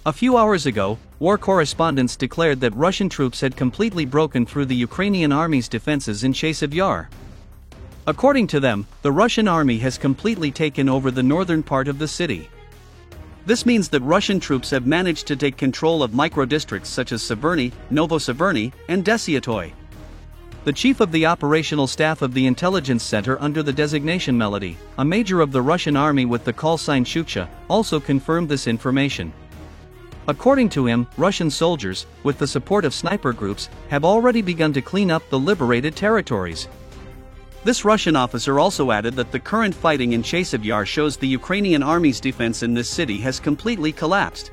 A few hours ago, war correspondents declared that Russian troops had completely broken through the Ukrainian army's defenses in Chasiv Yar. According to them, the Russian army has completely taken over the northern part of the city. This means that Russian troops have managed to take control of micro-districts such as Severny, Novoseverny, and Desiatoy. The chief of the operational staff of the intelligence center under the designation Melody, a major of the Russian army with the call sign Shuksha, also confirmed this information. According to him, Russian soldiers, with the support of sniper groups, have already begun to clean up the liberated territories. This Russian officer also added that the current fighting in Chasiv Yar shows the Ukrainian army's defense in this city has completely collapsed.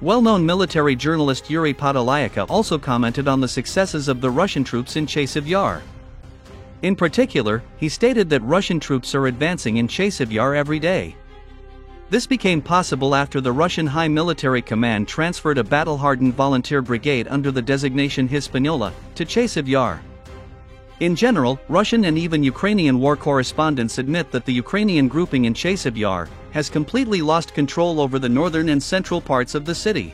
Well-known military journalist Yuri Podolyaka also commented on the successes of the Russian troops in Chasiv Yar. In particular, he stated that Russian troops are advancing in Chasiv Yar every day. This became possible after the Russian High Military Command transferred a battle-hardened volunteer brigade under the designation Hispaniola to Chasiv Yar. In general, Russian and even Ukrainian war correspondents admit that the Ukrainian grouping in Chasiv Yar has completely lost control over the northern and central parts of the city.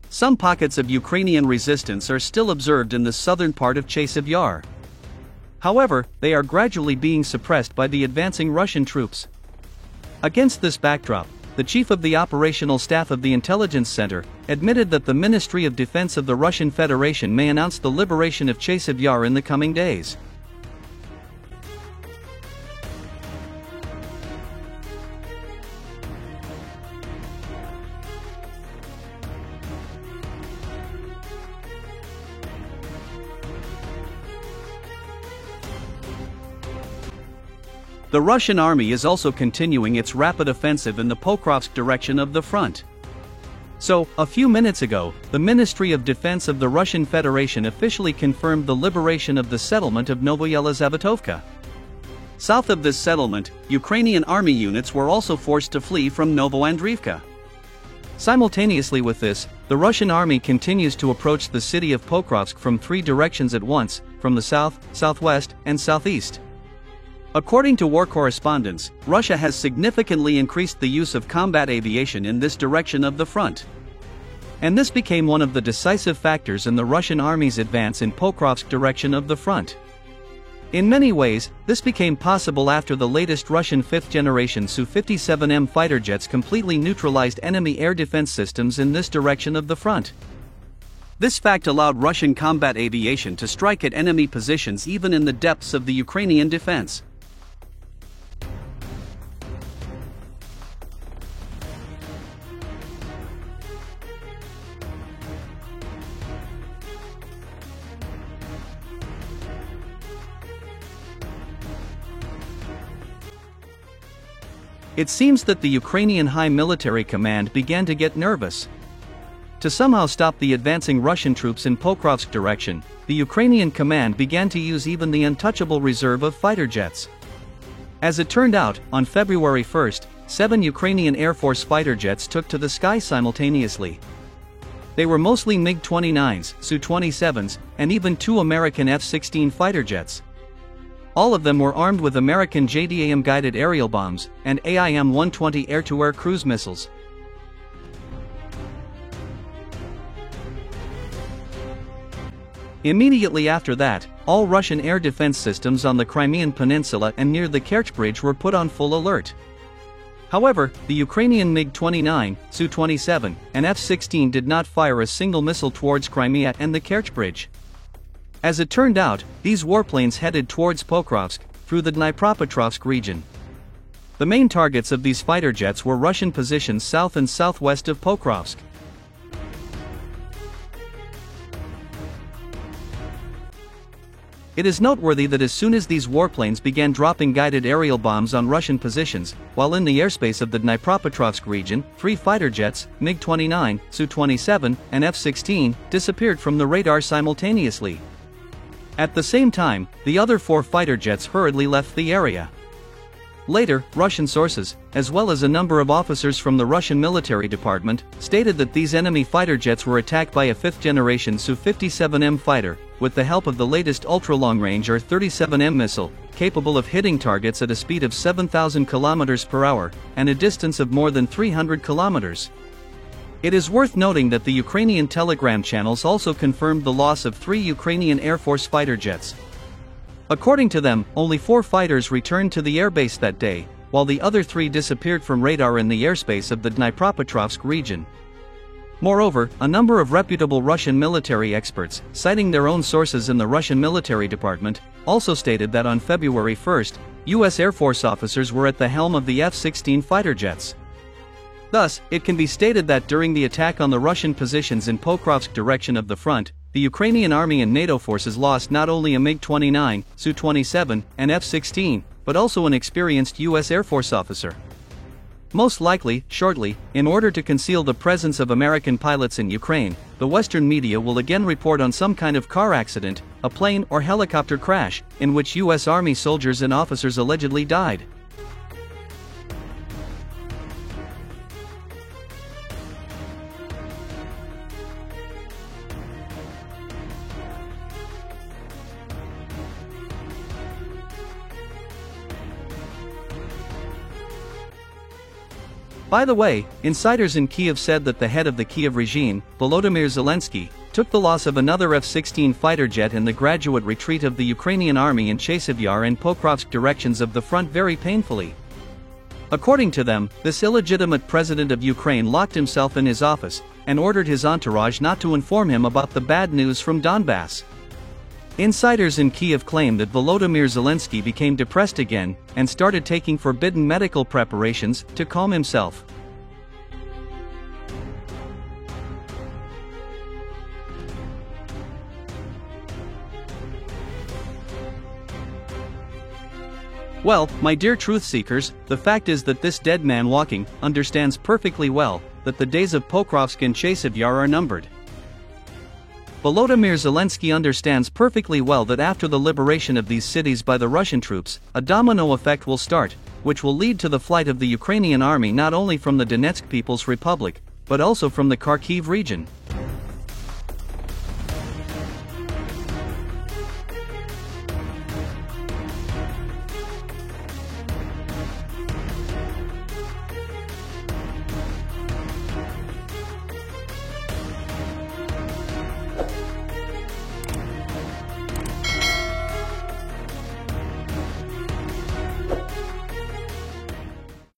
Some pockets of Ukrainian resistance are still observed in the southern part of Chasiv Yar. However, they are gradually being suppressed by the advancing Russian troops. Against this backdrop, the chief of the operational staff of the intelligence center admitted that the Ministry of Defense of the Russian Federation may announce the liberation of Chasiv Yar in the coming days. The Russian army is also continuing its rapid offensive in the Pokrovsk direction of the front. So, a few minutes ago, the Ministry of Defense of the Russian Federation officially confirmed the liberation of the settlement of Novoyelazavetovka. South of this settlement, Ukrainian army units were also forced to flee from Novoandriivka. Simultaneously with this, the Russian army continues to approach the city of Pokrovsk from three directions at once, from the south, southwest, and southeast. According to war correspondents, Russia has significantly increased the use of combat aviation in this direction of the front. And this became one of the decisive factors in the Russian army's advance in Pokrovsk direction of the front. In many ways, this became possible after the latest Russian fifth-generation Su-57M fighter jets completely neutralized enemy air defense systems in this direction of the front. This fact allowed Russian combat aviation to strike at enemy positions even in the depths of the Ukrainian defense. It seems that the Ukrainian High Military Command began to get nervous. To somehow stop the advancing Russian troops in Pokrovsk direction, the Ukrainian command began to use even the untouchable reserve of fighter jets. As it turned out, on February 1st, 7 Ukrainian Air Force fighter jets took to the sky simultaneously. They were mostly MiG-29s, Su-27s, and even 2 American F-16 fighter jets. All of them were armed with American JDAM-guided aerial bombs and AIM-120 air-to-air cruise missiles. Immediately after that, all Russian air defense systems on the Crimean Peninsula and near the Kerch Bridge were put on full alert. However, the Ukrainian MiG-29, Su-27, and F-16 did not fire a single missile towards Crimea and the Kerch Bridge. As it turned out, these warplanes headed towards Pokrovsk, through the Dnipropetrovsk region. The main targets of these fighter jets were Russian positions south and southwest of Pokrovsk. It is noteworthy that as soon as these warplanes began dropping guided aerial bombs on Russian positions, while in the airspace of the Dnipropetrovsk region, 3 fighter jets, MiG-29, Su-27, and F-16, disappeared from the radar simultaneously. At the same time, the other 4 fighter jets hurriedly left the area. Later, Russian sources, as well as a number of officers from the Russian military department, stated that these enemy fighter jets were attacked by a fifth-generation Su-57M fighter, with the help of the latest ultra-long-range UR-37M missile, capable of hitting targets at a speed of 7,000 km per hour, and a distance of more than 300 kilometers. It is worth noting that the Ukrainian Telegram channels also confirmed the loss of 3 Ukrainian Air Force fighter jets. According to them, only 4 fighters returned to the airbase that day, while the other 3 disappeared from radar in the airspace of the Dnipropetrovsk region. Moreover, a number of reputable Russian military experts, citing their own sources in the Russian military department, also stated that on February 1, U.S. Air Force officers were at the helm of the F-16 fighter jets. Thus, it can be stated that during the attack on the Russian positions in Pokrovsk direction of the front, the Ukrainian army and NATO forces lost not only a MiG-29, Su-27, and F-16, but also an experienced U.S. Air Force officer. Most likely, shortly, in order to conceal the presence of American pilots in Ukraine, the Western media will again report on some kind of car accident, a plane or helicopter crash, in which U.S. Army soldiers and officers allegedly died. By the way, insiders in Kiev said that the head of the Kiev regime, Volodymyr Zelensky, took the loss of another F-16 fighter jet in the gradual retreat of the Ukrainian army in Chasiv Yar and Pokrovsk directions of the front very painfully. According to them, this illegitimate president of Ukraine locked himself in his office and ordered his entourage not to inform him about the bad news from Donbass. Insiders in Kiev claim that Volodymyr Zelensky became depressed again and started taking forbidden medical preparations to calm himself. Well, my dear truth seekers, the fact is that this dead man walking understands perfectly well that the days of Pokrovsk and Chasiv Yar are numbered. Volodymyr Zelensky understands perfectly well that after the liberation of these cities by the Russian troops, a domino effect will start, which will lead to the flight of the Ukrainian army not only from the Donetsk People's Republic, but also from the Kharkiv region.